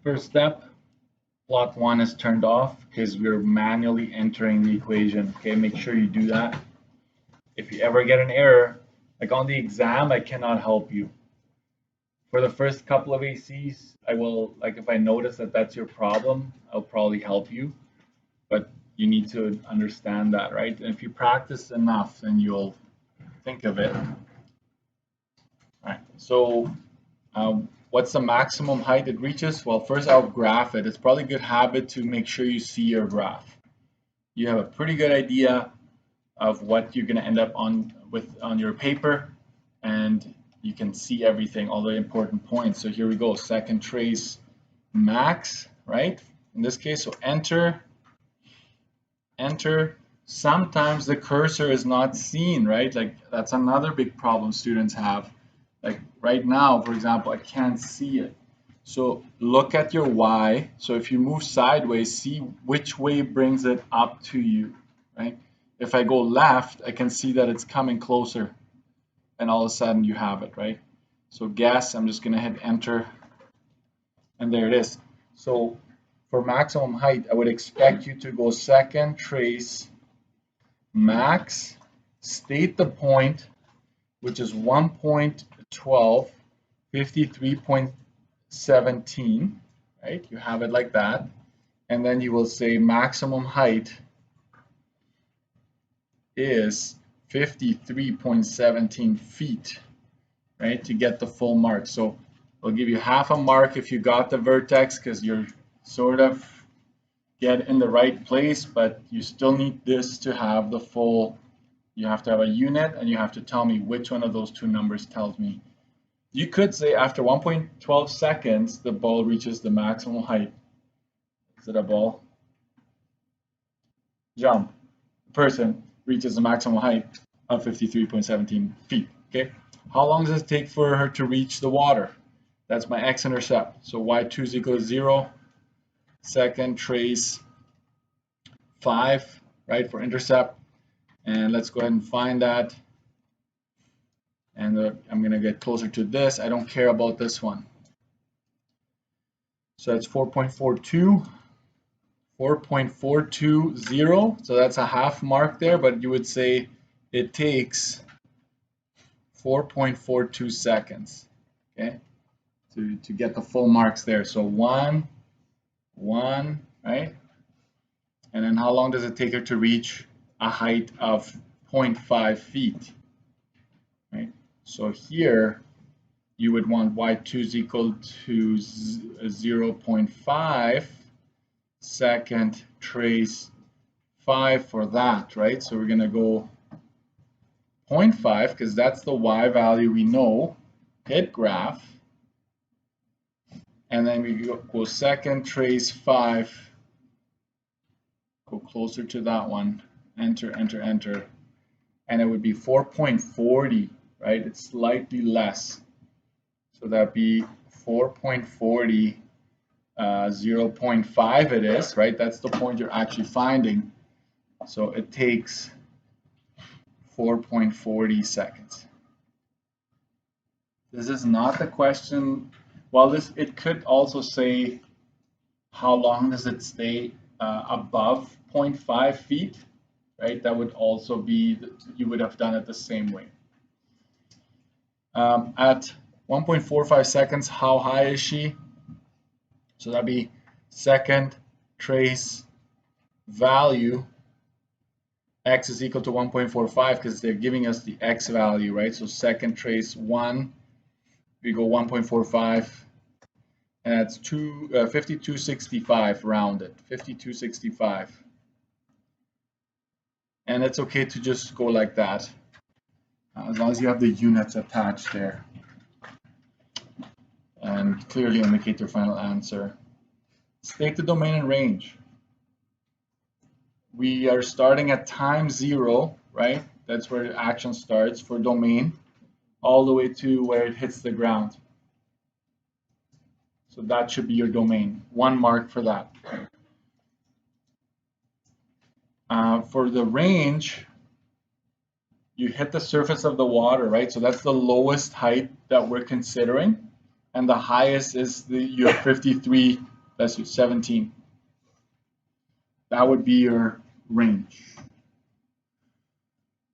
First step, plot 1 is turned off because we're manually entering the equation. Okay, make sure you do that. If you ever get an error, like on the exam, I cannot help you. For the first couple of ACs, I will, like if I notice that that's your problem, I'll probably help you. But you need to understand that, right? And if you practice enough, then you'll think of it. All right, so what's the maximum height it reaches? Well, first I'll graph it. It's probably a good habit to make sure you see your graph. You have a pretty good idea of what you're going to end up on your paper, and you can see everything, all the important points. So here we go, second trace max, right? In this case, so enter. Sometimes the cursor is not seen, right? Like that's another big problem students have. Like right now, for example, I can't see it. So look at your Y. So if you move sideways, see which way brings it up to you, right? If I go left, I can see that it's coming closer, and all of a sudden you have it, right? So guess, I'm just gonna hit enter, and there it is. So for maximum height, I would expect you to go second trace max, state the point, which is 1.12, 53.17, right? You have it like that. And then you will say maximum height is 53.17 feet, right? To get the full mark. So I'll give you half a mark if you got the vertex because you're sort of get in the right place, but you still need this to have the full. You have to have a unit, and you have to tell me which one of those two numbers tells me. You could say after 1.12 seconds, the ball reaches the maximum height. Is it a ball? Jump. The person reaches the maximum height of 53.17 feet. Okay. How long does it take for her to reach the water? That's my x-intercept. So y2 is equal to 0. Second trace 5, right, for intercept. And let's go ahead and find that. And I'm going to get closer to this. I don't care about this one. So that's 4.42. 4.420. So that's a half mark there, but you would say it takes 4.42 seconds, okay, to get the full marks there. So 1, right? And then how long does it take her to reach a height of 0.5 feet, right? So here you would want y2 is equal to 0.5 second trace 5 for that, right? So we're going to go 0.5 because that's the y value we know, hit graph, and then we go second trace 5, go closer to that one, enter, and it would be 4.40, right? It's slightly less. So that'd be 4.40, 0.5 it is, right? That's the point you're actually finding. So it takes 4.40 seconds. This is not the question. Well, it could also say how long does it stay above 0.5 feet, right? That would also be, you would have done it the same way. At 1.45 seconds, how high is she? So that'd be second trace value, x is equal to 1.45 because they're giving us the x value, right? So second trace 1, we go 1.45, and that's 5265 rounded, 5265. And it's okay to just go like that, as long as you have the units attached there and clearly indicate your final answer. State the domain and range. We are starting at time 0, right? That's where the action starts for domain, all the way to where it hits the ground. So that should be your domain. 1 mark for that. For the range, you hit the surface of the water, right? So that's the lowest height that we're considering. And the highest is your 53 That's 17. That would be your range.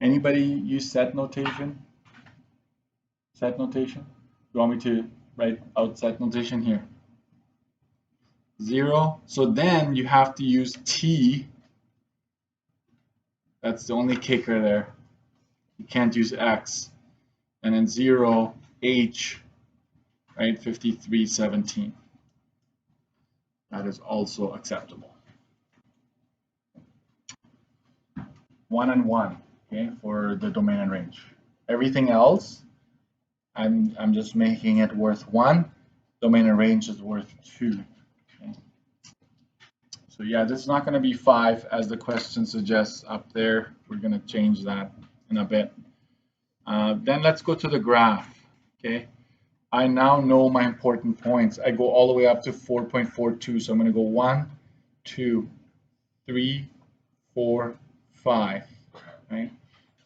Anybody use set notation? Set notation? You want me to write out set notation here? 0. So then you have to use t. That's the only kicker there. You can't use x. And then 0, h, right? 5317. That is also acceptable. 1 and 1, okay, for the domain and range. Everything else, I'm just making it worth 1. Domain and range is worth 2. Okay. So yeah, this is not going to be 5 as the question suggests up there. We're going to change that in a bit. Then let's go to the graph. Okay, I now know my important points. I go all the way up to 4.42. So I'm going to go 1, 2, 3, 4, 5. Right?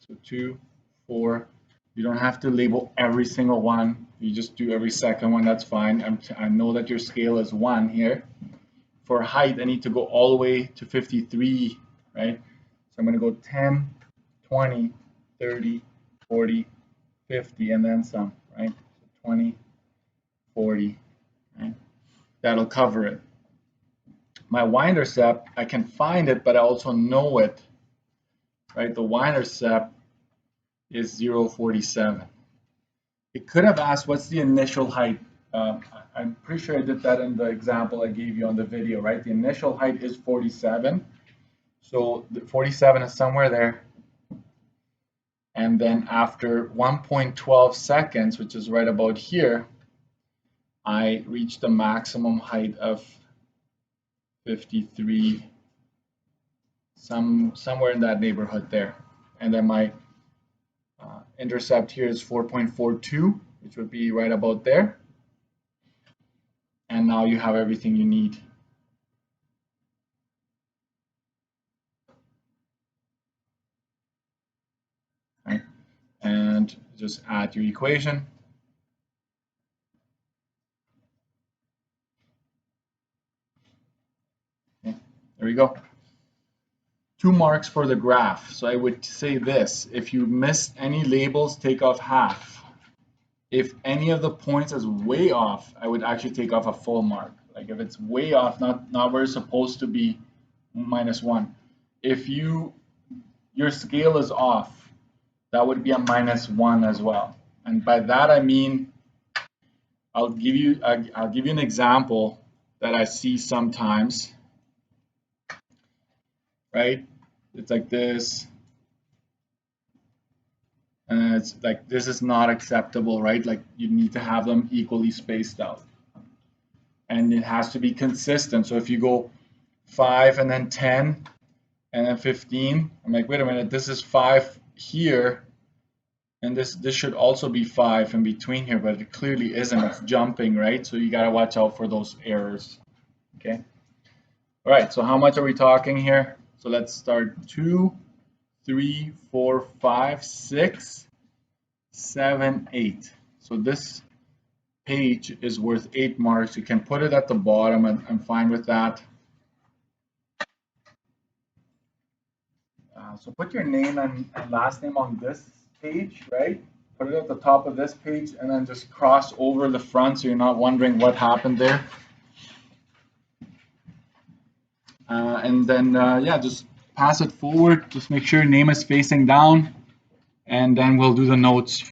So 2, 4. You don't have to label every single one. You just do every second one. That's fine. I know that your scale is 1 here. For height, I need to go all the way to 53. Right? So I'm going to go 10, 20, 30, 40, 50, and then some. Right? So 20, 40. Right? That'll cover it. My y-intercept, I can find it, but I also know it. Right? The y-intercept is 0.47. It could have asked what's the initial height. I'm pretty sure I did that in the example I gave you on the video, right? The initial height is 47. So the 47 is somewhere there. And then after 1.12 seconds, which is right about here, I reached the maximum height of 53, somewhere in that neighborhood there. And then my intercept here is 4.42, which would be right about there. And now you have everything you need. Okay. And just add your equation. Okay. There we go. 2 marks for the graph. So I would say this: if you missed any labels, take off half. If any of the points is way off, I would actually take off a full mark. Like if it's way off, not where it's supposed to be, -1. If your scale is off, that would be a -1 as well. And by that I mean, I'll give you an example that I see sometimes. Right? It's like this. And it's like, this is not acceptable, right? Like you need to have them equally spaced out. And it has to be consistent. So if you go 5 and then 10 and then 15, I'm like, wait a minute, this is 5 here. And this should also be 5 in between here, but it clearly isn't. It's jumping, right? So you got to watch out for those errors. Okay. All right. So how much are we talking here? So let's start 2, 3, 4, 5, 6, 7, 8. So this page is worth 8 marks. You can put it at the bottom, and I'm fine with that. So put your name and last name on this page, right? Put it at the top of this page, and then just cross over the front so you're not wondering what happened there. And then, yeah, just pass it forward. Just make sure your name is facing down, and then we'll do the notes.